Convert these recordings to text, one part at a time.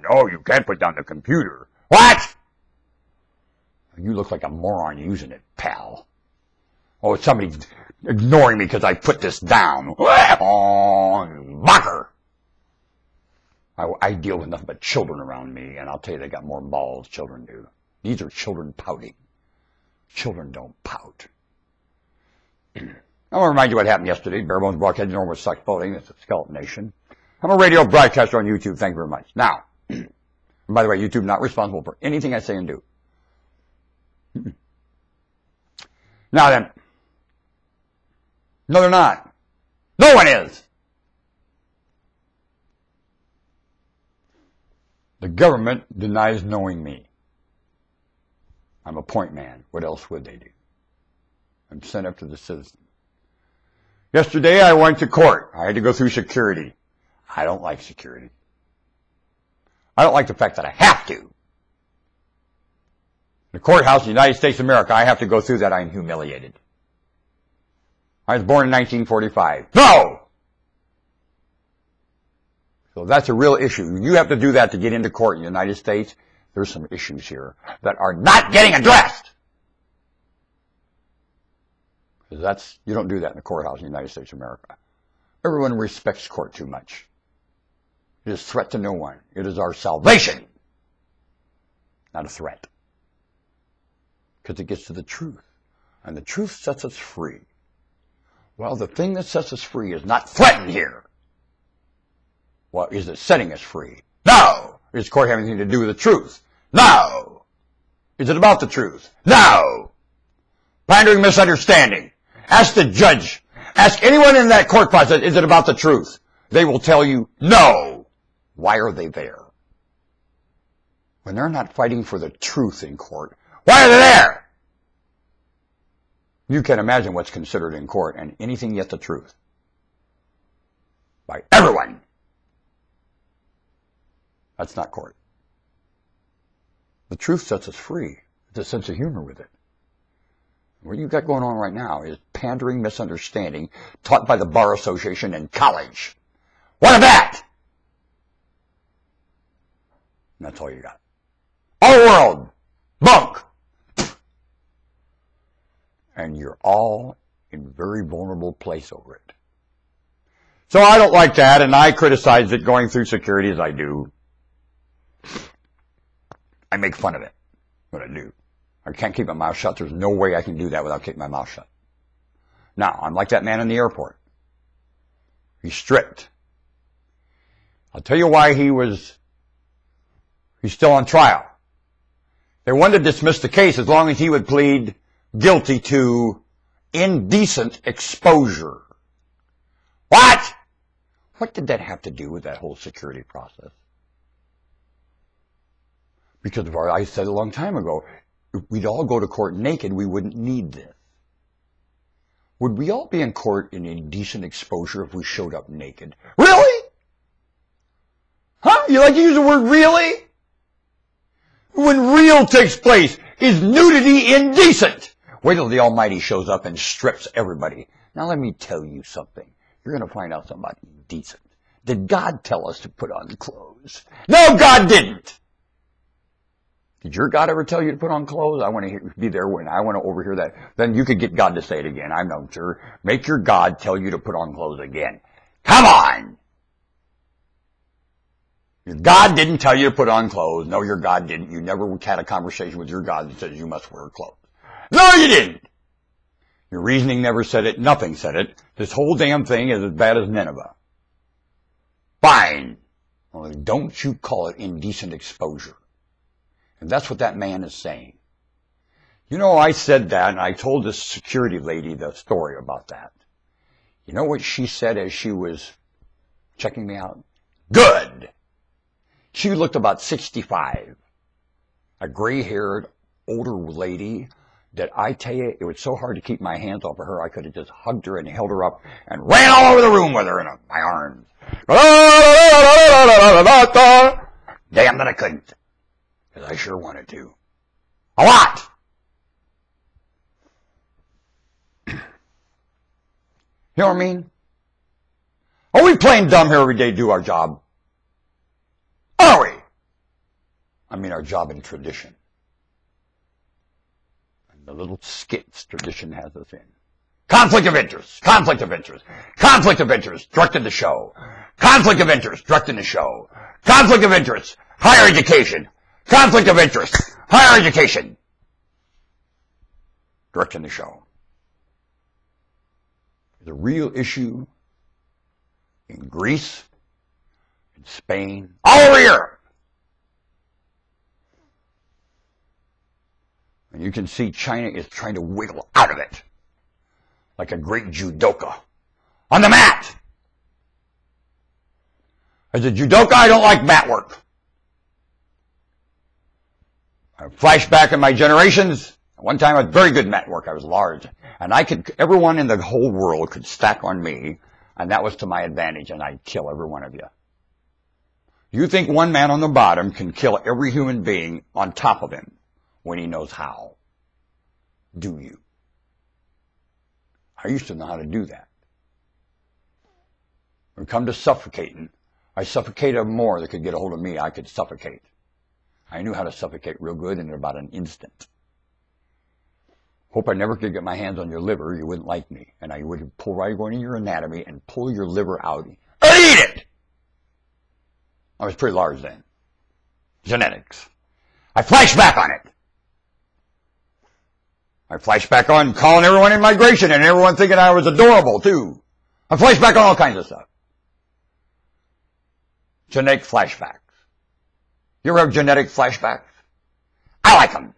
no, you can't put down the computer. What? You look like a moron using it, pal. Oh, somebody's ignoring me because I put this down. Mocker. I deal with nothing but children around me, and I'll tell you, they got more balls than children do. These are children pouting. Children don't pout. I want to remind you what happened yesterday. Barebones Broadcasting, Northwest Sucks Voting. It's a Skeleton Nation. I'm a radio broadcaster on YouTube. Thank you very much. Now, and by the way, YouTube not responsible for anything I say and do. Now then, no, they're not. No one is. The government denies knowing me. I'm a point man. What else would they do? I'm sent up to the citizen. Yesterday I went to court. I had to go through security. I don't like security. I don't like the fact that I have to. The courthouse in the United States of America, I have to go through that. I'm humiliated. I was born in 1945. No! So that's a real issue. You have to do that to get into court in the United States. There's some issues here that are not getting addressed. Because you don't do that in the courthouse in the United States of America. Everyone respects court too much. It is a threat to no one. It is our salvation, not a threat. Because it gets to the truth. And the truth sets us free. Well, the thing that sets us free is not threatened here. Well, is it setting us free? No! Does court have anything to do with the truth? No! Is it about the truth? No! Pandering, misunderstanding. Ask the judge. Ask anyone in that court process, is it about the truth? They will tell you, no! Why are they there? When they're not fighting for the truth in court, why are they there? You can imagine what's considered in court, and anything yet the truth. By everyone. That's not court. The truth sets us free. There's a sense of humor with it. What you've got going on right now is pandering, misunderstanding, taught by the Bar Association in college. What of that? And that's all you got. All the world. Bunk. And you're all in a very vulnerable place over it. So I don't like that, and I criticize it going through security as I do. I make fun of it, what I do. I can't keep my mouth shut. There's no way I can do that without keeping my mouth shut. Now, I'm like that man in the airport. He's stripped. I'll tell you why he's still on trial. They wanted to dismiss the case as long as he would plead guilty to indecent exposure. What? What did that have to do with that whole security process? Because I said a long time ago, if we'd all go to court naked, we wouldn't need this. Would we all be in court in indecent exposure if we showed up naked? Really? Huh? You like to use the word really? When real takes place, is nudity indecent? Wait till the Almighty shows up and strips everybody. Now let me tell you something. You're going to find out something about indecent. Did God tell us to put on clothes? No, God didn't. Did your God ever tell you to put on clothes? I want to be there when I want to overhear that. Then you could get God to say it again. I'm not sure. Make your God tell you to put on clothes again. Come on! Your God didn't tell you to put on clothes. No, your God didn't. You never had a conversation with your God that says you must wear clothes. No, you didn't! Your reasoning never said it. Nothing said it. This whole damn thing is as bad as Nineveh. Fine. Only don't you call it indecent exposure. And that's what that man is saying. You know, I said that, and I told this security lady the story about that. You know what she said as she was checking me out? Good! She looked about 65. A gray-haired, older lady that I tell you, it was so hard to keep my hands off of her, I could have just hugged her and held her up and ran all over the room with her in my arms. Damn that I couldn't. Because I sure wanted to. A lot! You know what I mean? Are we playing dumb here every day to do our job? Are we? I mean our job in tradition. And the little skits tradition has us in. Conflict of interest, conflict of interest, conflict of interest, directing the show. Conflict of interest, directing the show. Conflict of interest, higher education. Conflict of interest, higher education. Directing the show. The real issue in Greece, in Spain, all over Europe. And you can see China is trying to wiggle out of it like a great judoka on the mat. As a judoka, I don't like mat work. I flash back in my generations. One time I was very good at mat work. I was large. And everyone in the whole world could stack on me, and that was to my advantage, and I'd kill every one of you. You think one man on the bottom can kill every human being on top of him when he knows how? Do you? I used to know how to do that. When it come to suffocating, I suffocated more that could get a hold of me. I could suffocate. I knew how to suffocate real good in about an instant. Hope I never could get my hands on your liver. You wouldn't like me. And I would pull right going in your anatomy and pull your liver out and eat it! I was pretty large then. Genetics. I flash back on it. I flash back on calling everyone in migration and everyone thinking I was adorable too. I flash back on all kinds of stuff. Genetic flashbacks. You ever have genetic flashbacks? I like them.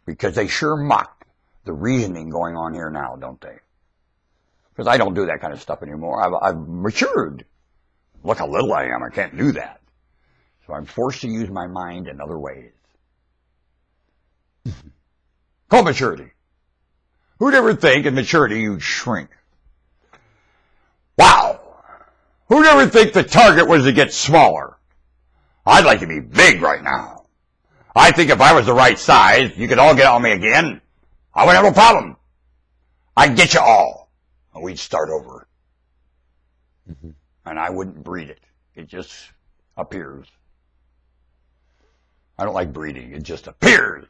Because they sure mock the reasoning going on here now, don't they? Because I don't do that kind of stuff anymore. I've matured. Look how little I am. I can't do that. So I'm forced to use my mind in other ways. Called maturity. Who'd ever think in maturity you'd shrink? Wow. Who'd ever think the target was to get smaller? I'd like to be big right now. I think if I was the right size, you could all get on me again. I wouldn't have a problem. I'd get you all. And we'd start over. And I wouldn't breed it. It just appears. I don't like breeding. It just appears.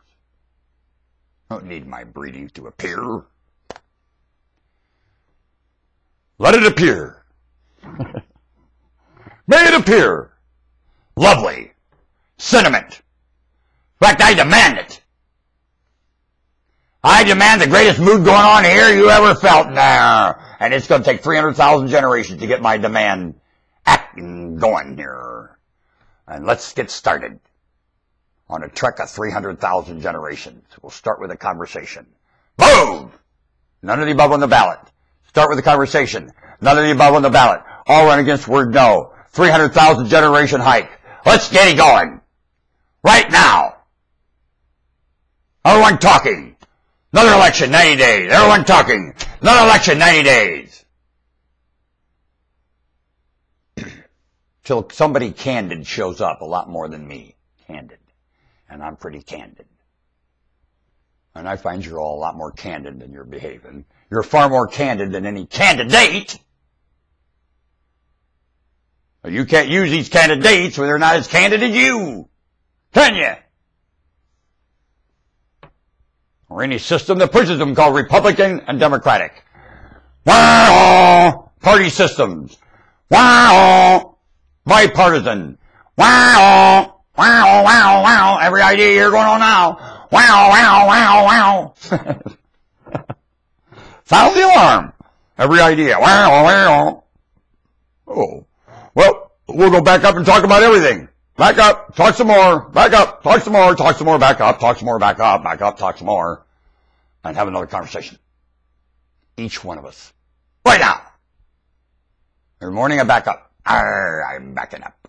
I don't need my breeding to appear. Let it appear. May it appear. Lovely. Sentiment. In fact, I demand it. I demand the greatest mood going on here you ever felt now. And it's going to take 300,000 generations to get my demand acting going here. And let's get started on a trek of 300,000 generations. We'll start with a conversation. Boom! None of the above on the ballot. Start with a conversation. None of the above on the ballot. All run against word no. 300,000 generation hike. Let's get it going. Right now. Everyone talking. Another election, 90 days. Everyone talking. Another election, 90 days. Till somebody candid shows up, a lot more than me. Candid. And I'm pretty candid. And I find you're all a lot more candid than you're behaving. You're far more candid than any candidate. You can't use these candidates when they're not as candid as you. Can you? Or any system that pushes them called Republican and Democratic. Wow! Party systems. Wow! Bipartisan. Wow! Wow, wow, wow. Every idea you're going on now. Wow, wow, wow, wow. Sound the alarm. Every idea. Wow, wow. Oh. Well, we'll go back up and talk about everything. Back up, talk some more, back up, talk some more, back up, talk some more, back up, talk some more, and have another conversation. Each one of us. Right now. Every morning I back up. I'm backing up.